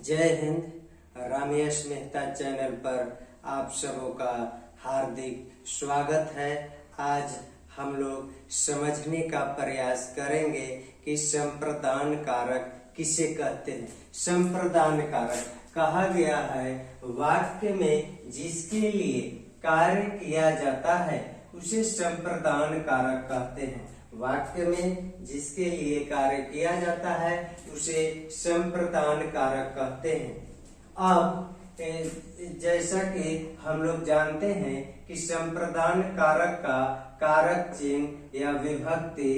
जय हिंद। रामेश मेहता चैनल पर आप सबों का हार्दिक स्वागत है। आज हम लोग समझने का प्रयास करेंगे कि संप्रदान कारक किसे कहते हैं। संप्रदान कारक कहा गया है वाक्य में जिसके लिए कार्य किया जाता है उसे संप्रदान कारक कहते हैं। वाक्य में जिसके लिए कार्य किया जाता है उसे संप्रदान कारक कहते हैं। अब जैसा कि हम लोग जानते हैं कि संप्रदान कारक का कारक चिन्ह या विभक्ति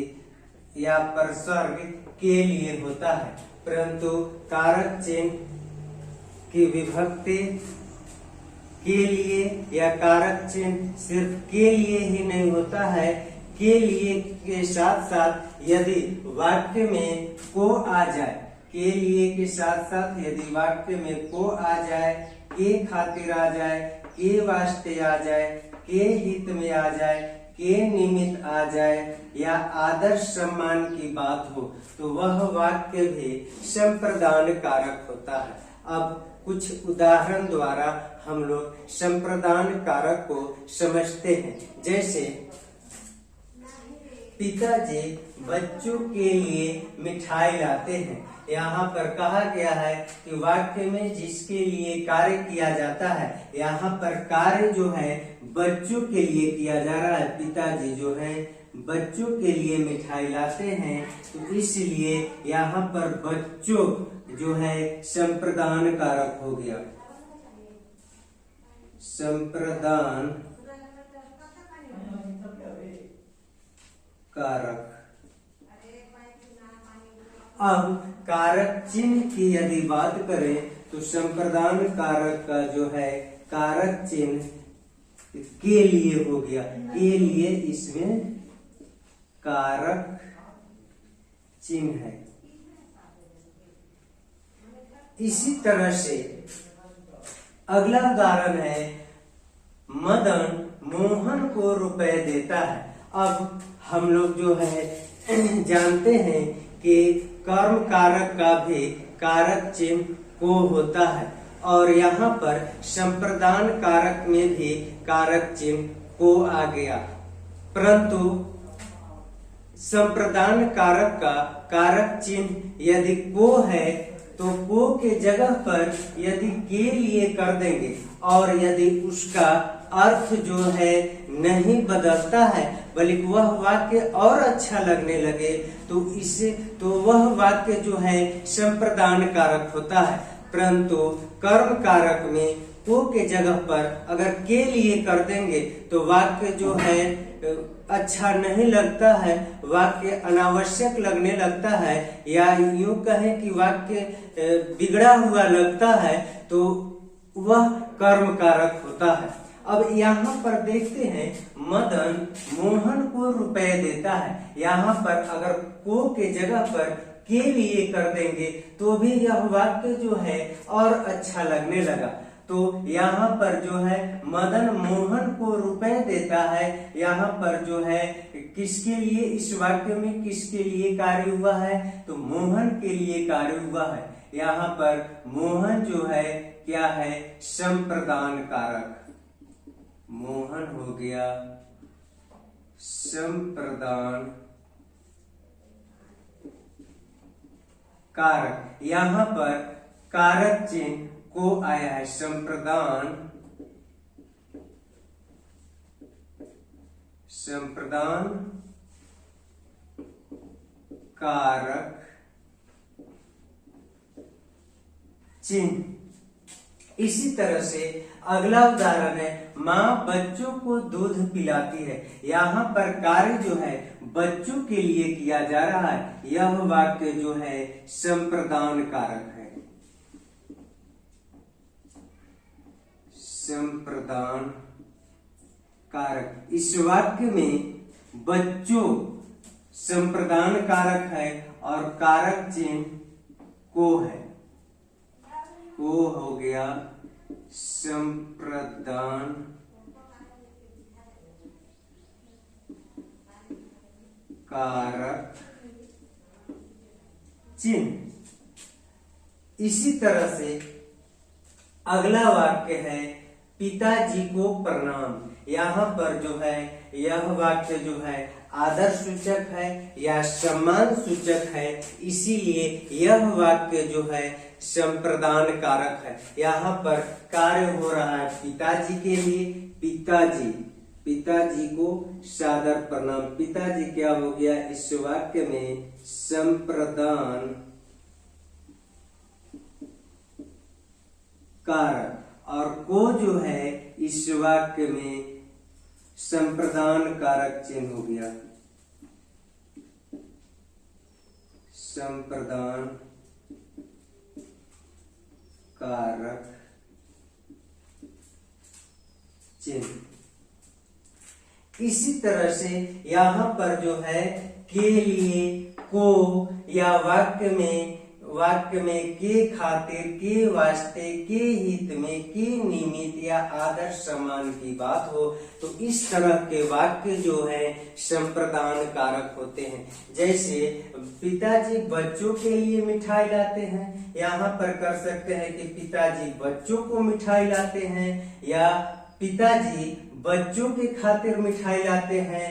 या प्रसर्ग के लिए होता है, परंतु कारक चिन्ह की विभक्ति के लिए या कारक चिन्ह सिर्फ के लिए ही नहीं होता है। के लिए के साथ साथ यदि वाक्य में को आ जाए, के लिए के साथ साथ यदि वाक्य में को आ जाए, के खातिर आ जाए, के वास्ते आ जाए, के हित में आ जाए, के निमित्त आ जाए या आदर्श सम्मान की बात हो तो वह वाक्य भी संप्रदान कारक होता है। अब कुछ उदाहरण द्वारा हम लोग संप्रदान कारक को समझते हैं। जैसे पिताजी बच्चों के लिए मिठाई लाते हैं। यहाँ पर कहा गया है कि वाक्य में जिसके लिए कार्य किया जाता है, यहाँ पर कार्य जो है बच्चों के लिए किया जा रहा है। पिताजी जो है बच्चों के लिए मिठाई लाते हैं, तो इसलिए यहाँ पर बच्चों जो है संप्रदान कारक हो गया। संप्रदान कारक। अब कारक चिन्ह की यदि बात करें तो संप्रदान कारक का जो है कारक चिन्ह के लिए हो गया। के लिए इसमें कारक चिन्ह है। इसी तरह से अगला उदाहरण है मदन मोहन को रुपए देता है। अब हम लोग जो है जानते हैं कि कर्म कारक का भी कारक चिन्ह को होता है और यहाँ पर संप्रदान कारक में भी कारक चिन्ह को आ गया, परंतु संप्रदान कारक का कारक चिन्ह यदि को है तो को के जगह पर यदि के लिए कर देंगे और यदि उसका अर्थ जो है नहीं बदलता है बल्कि वह वाक्य और अच्छा लगने लगे तो वह वाक्य जो है संप्रदान कारक होता है। परंतु कर्म कारक में को के जगह पर अगर के लिए कर देंगे तो वाक्य जो है अच्छा नहीं लगता है, वाक्य अनावश्यक लगने लगता है या यूं कहें कि वाक्य बिगड़ा हुआ लगता है, तो वह कर्म कारक होता है। अब यहाँ पर देखते हैं मदन मोहन को रुपए देता है। यहाँ पर अगर को के जगह पर के लिए कर देंगे तो भी यह वाक्य जो है और अच्छा लगने लगा। तो यहाँ पर जो है मदन मोहन को रुपए देता है, यहाँ पर जो है किसके लिए इस वाक्य में किसके लिए कार्य हुआ है तो मोहन के लिए कार्य हुआ है। यहाँ पर मोहन जो है क्या है संप्रदान कारक। मोहन हो गया संप्रदान कारक। यहाँ पर कारक चिन्ह को आया है संप्रदान कारक चिन्ह। इसी तरह से अगला उदाहरण है माँ बच्चों को दूध पिलाती है। यहाँ पर कार्य जो है बच्चों के लिए किया जा रहा है। यह वाक्य जो है संप्रदान कारक है। संप्रदान कारक। इस वाक्य में बच्चों संप्रदान कारक है और कारक चिन्ह को है। को हो गया संप्रदान कारक चिन्ह। इसी तरह से अगला वाक्य है पिताजी को प्रणाम। यहाँ पर जो है यह वाक्य जो है आदर सूचक है या सम्मान सूचक है, इसीलिए यह वाक्य जो है संप्रदान कारक है। यहाँ पर कार्य हो रहा है पिताजी के लिए, पिताजी को सादर प्रणाम। पिताजी क्या हो गया इस वाक्य में संप्रदान कारक, और को जो है इस वाक्य में संप्रदान कारक चिन्ह हो गया, संप्रदान कारक चिन्ह। इसी तरह से यहाँ पर जो है के लिए, को या वाक्य में के खातिर, के वास्ते, के हित में, के निमित्त या आदर सम्मान की बात हो तो इस तरह के वाक्य जो है संप्रदान कारक होते हैं। जैसे पिताजी बच्चों के लिए मिठाई लाते हैं, यहाँ पर कर सकते हैं कि पिताजी बच्चों को मिठाई लाते हैं, या पिताजी बच्चों के खातिर मिठाई लाते हैं,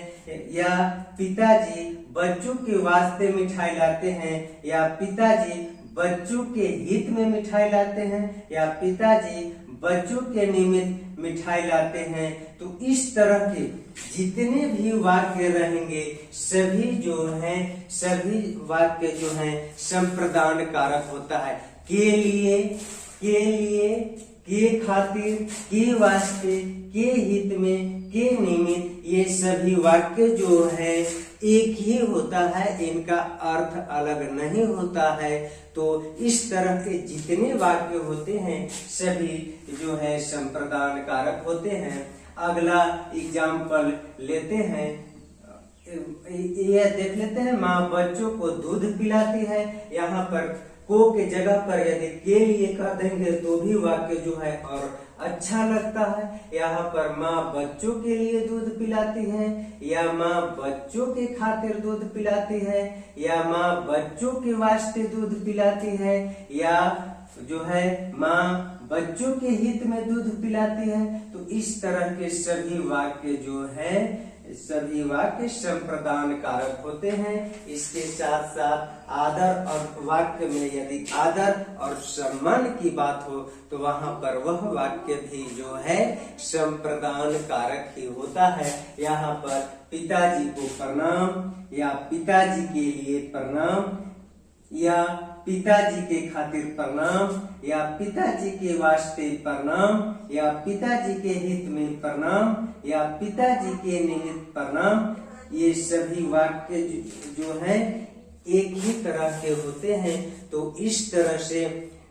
या पिताजी बच्चों के वास्ते मिठाई लाते हैं, या पिताजी बच्चों के हित में मिठाई लाते हैं, या पिताजी बच्चों के निमित्त मिठाई लाते हैं। तो इस तरह के जितने भी वाक्य रहेंगे सभी वाक्य जो हैं संप्रदान कारक होता है। के लिए, के खातिर, के वास्ते, के हित में, के निमित्त, ये सभी वाक्य जो है एक ही होता है, इनका अर्थ अलग नहीं होता है। तो इस तरह के जितने वाक्य होते हैं सभी जो है संप्रदान कारक होते हैं। अगला एग्जाम्पल लेते हैं, ये देख लेते हैं। माँ बच्चों को दूध पिलाती है। यहाँ पर को के जगह पर यदि के लिए कर देंगे तो भी वाक्य जो है और अच्छा लगता है। यहाँ पर माँ बच्चों के लिए दूध पिलाती है, या माँ बच्चों के खातिर दूध पिलाती है, या माँ बच्चों के वास्ते दूध पिलाती है, या जो है माँ बच्चों के हित में दूध पिलाती है। तो इस तरह के सभी वाक्य जो है सभी वाक्य संप्रदान कारक होते हैं। इसके साथ साथ आदर और वाक्य में यदि आदर और सम्मान की बात हो तो वहां पर वह वाक्य भी जो है संप्रदान कारक ही होता है। यहाँ पर पिताजी को प्रणाम, या पिताजी के लिए प्रणाम, या पिताजी के खातिर प्रणाम, या पिताजी के वास्ते प्रणाम, या पिताजी के हित में प्रणाम, या पिताजी के निमित्त प्रणाम, ये सभी वाक्य जो हैं एक ही तरह के होते हैं। तो इस तरह से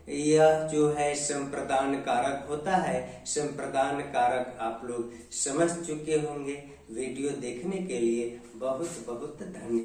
यह जो है संप्रदान कारक होता है। संप्रदान कारक आप लोग समझ चुके होंगे। वीडियो देखने के लिए बहुत बहुत धन्यवाद।